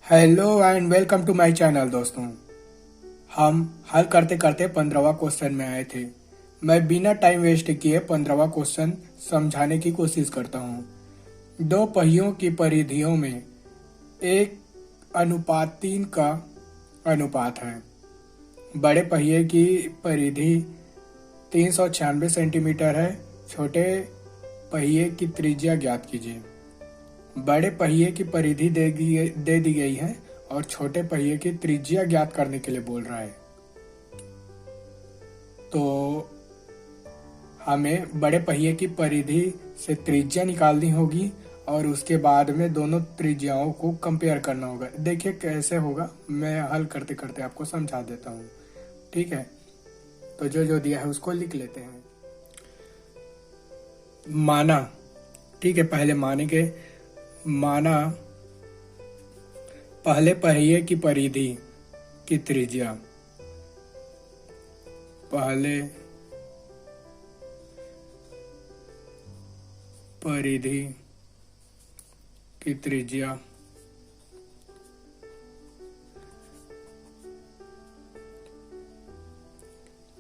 Hello and welcome to my channel दोस्तों। हम हल करते करते 15वां क्वेश्चन में आए थे। मैं बिना टाइम वेस्ट किए 15वां क्वेश्चन समझाने की कोशिश करता हूँ। दो पहियों की परिधियों में 1:3 का अनुपात है। बड़े पहिए की परिधि 396 सेंटीमीटर है। छोटे पहिए की त्रिज्या ज्ञात कीजिए। बड़े पहिए की परिधि दे दी गई है और छोटे पहिए की त्रिज्या ज्ञात करने के लिए बोल रहा है। तो हमें बड़े पहिए की परिधि से त्रिज्या निकालनी होगी और उसके बाद में दोनों त्रिज्याओं को कंपेयर करना होगा। देखिए कैसे होगा, मैं हल करते करते आपको समझा देता हूँ। ठीक है, तो जो जो दिया है उसको लिख लेते हैं। माना, ठीक है, पहले मानेंगे। माना पहले पहिए की परिधि की त्रिज्या, पहले परिधि की त्रिज्या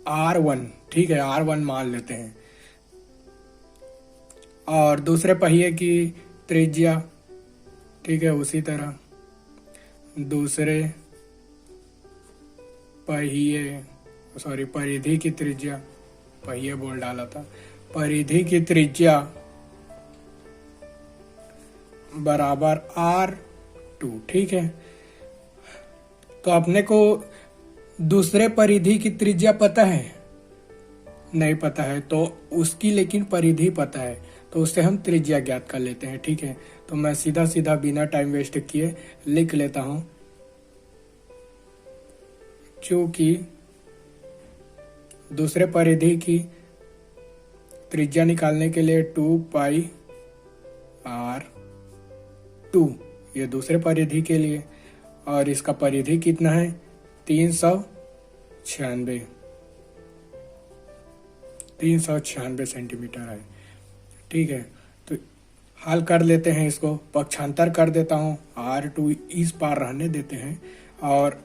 R1, ठीक है, R1 मान लेते हैं। और दूसरे पहिए की त्रिज्या, ठीक है, उसी तरह दूसरे पहिए परिधि की त्रिज्या, पहिए बोल डाला था, परिधि की त्रिज्या बराबर R2। ठीक है, तो अपने को दूसरे परिधि की त्रिज्या पता है? नहीं पता है, तो उसकी लेकिन परिधि पता है, तो उससे हम त्रिज्या ज्ञात कर लेते हैं। ठीक है, तो मैं सीधा सीधा बिना टाइम वेस्ट किए लिख लेता हूं। चूंकि दूसरे परिधि की त्रिज्या निकालने के लिए 2πr2, ये दूसरे परिधि के लिए, और इसका परिधि कितना है? 396 सेंटीमीटर है। ठीक है, तो हल कर लेते हैं इसको, पक्षांतर कर देता हूँ। R2 इस पार रहने देते हैं और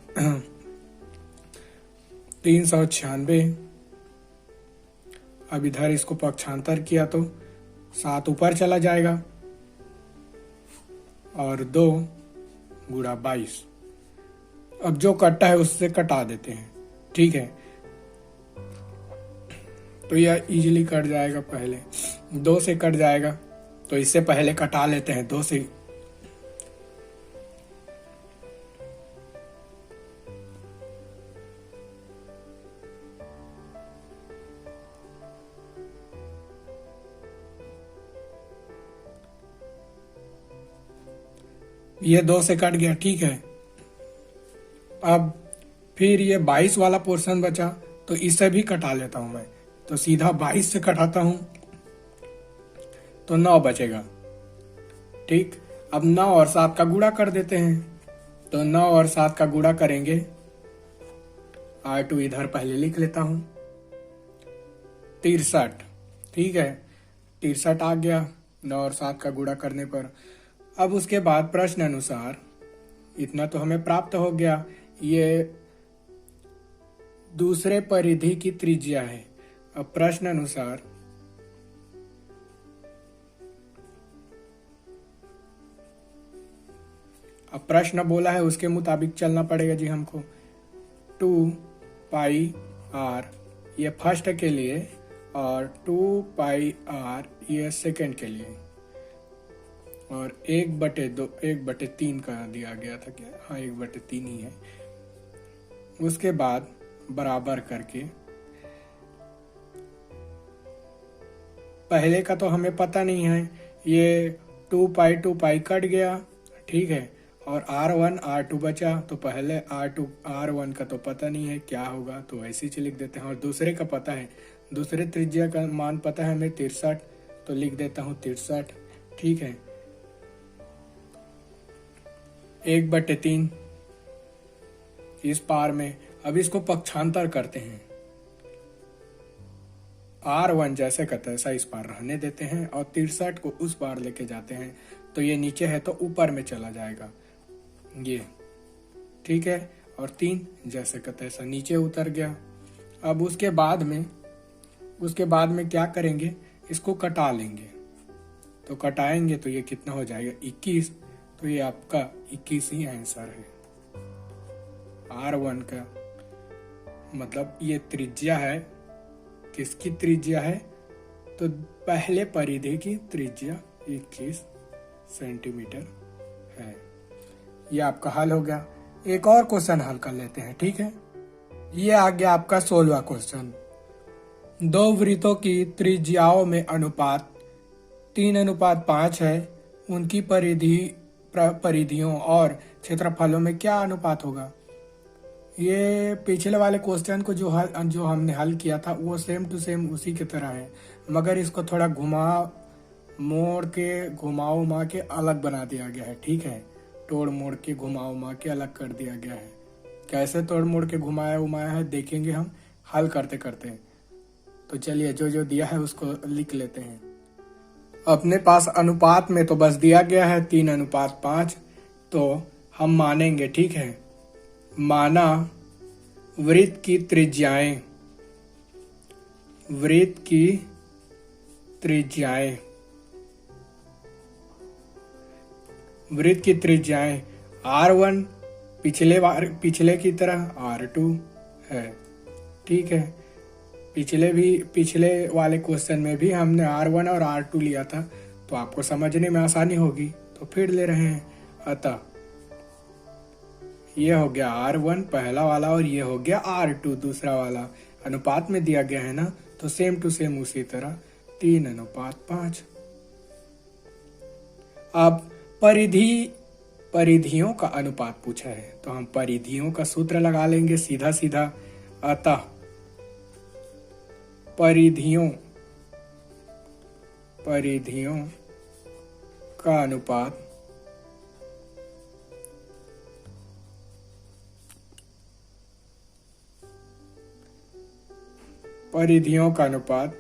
396, अब इधर इसको पक्षांतर किया तो 7 ऊपर चला जाएगा और 2 गुणा 22। अब जो कटा है उससे कटा देते हैं। ठीक है, तो यह इजीली कट जाएगा। पहले 2 से कट जाएगा, तो इससे पहले कटा लेते हैं 2 से। ये 2 से कट गया। ठीक है, अब फिर ये 22 वाला पोर्शन बचा, तो इसे भी कटा लेता हूं मैं। तो सीधा 22 से कटाता हूं तो 9 बचेगा। ठीक, अब 9 और 7 का गुणा कर देते हैं। तो 9 और 7 का गुणा करेंगे। R2 इधर पहले लिख लेता हूं, 63। ठीक है, 63 आ गया 9 और 7 का गुणा करने पर। अब उसके बाद प्रश्न अनुसार इतना तो हमें प्राप्त हो गया। ये दूसरे परिधि की त्रिज्या है। अब प्रश्न अनुसार अब प्रश्न बोला है उसके मुताबिक चलना पड़ेगा जी हमको। 2πr ये फर्स्ट के लिए और 2πr ये सेकंड के लिए, और 1/3 का दिया गया था क्या? हाँ, 1/3 ही है। उसके बाद बराबर करके, पहले का तो हमें पता नहीं है, ये 2π कट गया। ठीक है, और R1 R2 बचा, तो पहले R1 का तो पता नहीं है क्या होगा, तो ऐसे ही लिख देते हैं। और दूसरे का पता है, दूसरे त्रिज्या का मान पता है हमें 63, तो लिख देता हूँ 63। ठीक है, 1/3 इस पार में। अब इसको पक्षांतर करते हैं। R1 जैसे का तैसा इस पार रहने देते हैं और 63 को उस पार लेके जाते हैं, तो ये नीचे है तो ऊपर में चला जाएगा। ये, ठीक है। और 3 जैसे का तैसा नीचे उतर गया। अब उसके बाद में क्या करेंगे, इसको कटा लेंगे। तो कटाएंगे तो ये कितना हो जाएगा 21। तो ये आपका 21 ही आंसर है। R1 का मतलब ये त्रिज्या है। किसकी त्रिज्या है, तो पहले परिधि की त्रिज्या 21 सेंटीमीटर है। ये आपका हल हो गया। एक और क्वेश्चन हल कर लेते हैं, ठीक है। ये आ गया आपका 16वां क्वेश्चन। 2 वृत्तों की त्रिज्याओं में अनुपात 3:5 है। उनकी परिधियों और क्षेत्रफलों में क्या अनुपात होगा। ये पिछले वाले क्वेश्चन को जो हमने हल किया था वो सेम टू सेम उसी की तरह है, मगर इसको थोड़ा घुमा के अलग बना दिया गया है, ठीक है। तोड़ मोड़ के घुमा के अलग कर दिया गया है। कैसे तोड़ मोड़ के घुमाया है देखेंगे हम हल करते करते। तो चलिए जो दिया है उसको लिख लेते हैं। अपने पास अनुपात में तो बस दिया गया है 3:5, तो हम मानेंगे, ठीक है। माना वृत्त की त्रिज्याएं R1 पिछले की तरह R2 है, ठीक है। पिछले वाले क्वेश्चन में भी हमने R1 और R2 लिया था, तो आपको समझने में आसानी होगी, तो फिर ले रहे हैं। अतः ये हो गया R1 पहला वाला और ये हो गया R2 दूसरा वाला। अनुपात में दिया गया है ना, तो सेम टू सेम उसी तरह 3:5। अब परिधियों का अनुपात पूछा है, तो हम परिधियों का सूत्र लगा लेंगे सीधा सीधा। अतः परिधियों का अनुपात परिधियों का अनुपात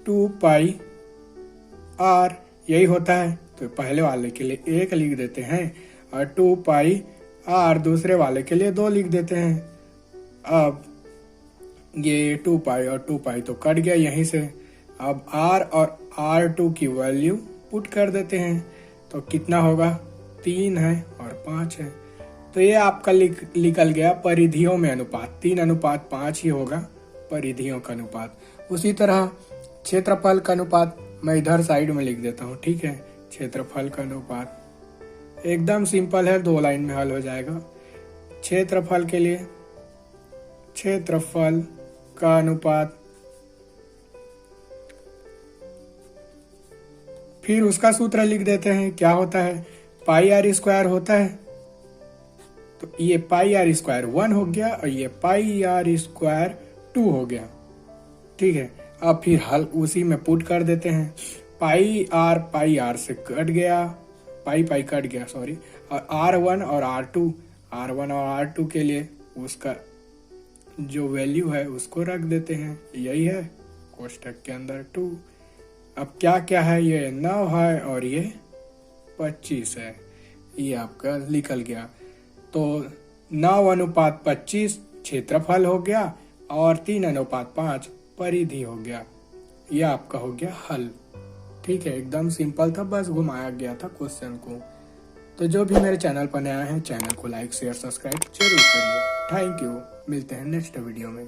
2πr यही होता है। तो पहले वाले के लिए 1 लिख देते हैं और 2πr दूसरे वाले के लिए 2 लिख देते हैं। अब ये 2π और 2π तो कट गया यहीं से। अब r और r2 की वैल्यू पुट कर देते हैं, तो कितना होगा 3 है और 5 है। तो ये आपका निकल गया परिधियों में अनुपात 3:5 ही होगा परिधियों का अनुपात। उसी तरह क्षेत्रफल का अनुपात मैं इधर साइड में लिख देता हूँ, ठीक है। क्षेत्रफल का अनुपात एकदम सिंपल है, 2 लाइन में हल हो जाएगा। क्षेत्रफल के लिए क्षेत्रफल का अनुपात, फिर उसका सूत्र लिख देते हैं। क्या होता है, πr² होता है। तो ये πr² 1 हो गया और ये πr² 2 हो गया, ठीक है। अब फिर हल उसी में पुट कर देते हैं। πr से कट गया, पाई कट गया, सॉरी। और R1 और R2 के लिए उसका जो वैल्यू है उसको रख देते हैं। यही है कोष्ठक के अंदर 2। अब क्या क्या है, ये 9 है और ये 25 है। ये आपका निकल गया। तो 9:25 क्षेत्रफल हो गया और 3:5 परिधि हो गया। यह आपका हो गया हल, ठीक है। एकदम सिंपल था, बस घुमाया गया था क्वेश्चन को। तो जो भी मेरे चैनल पर नया है, चैनल को लाइक शेयर सब्सक्राइब जरूर करिए। Thank you. मिलते हैं नेक्स्ट वीडियो में।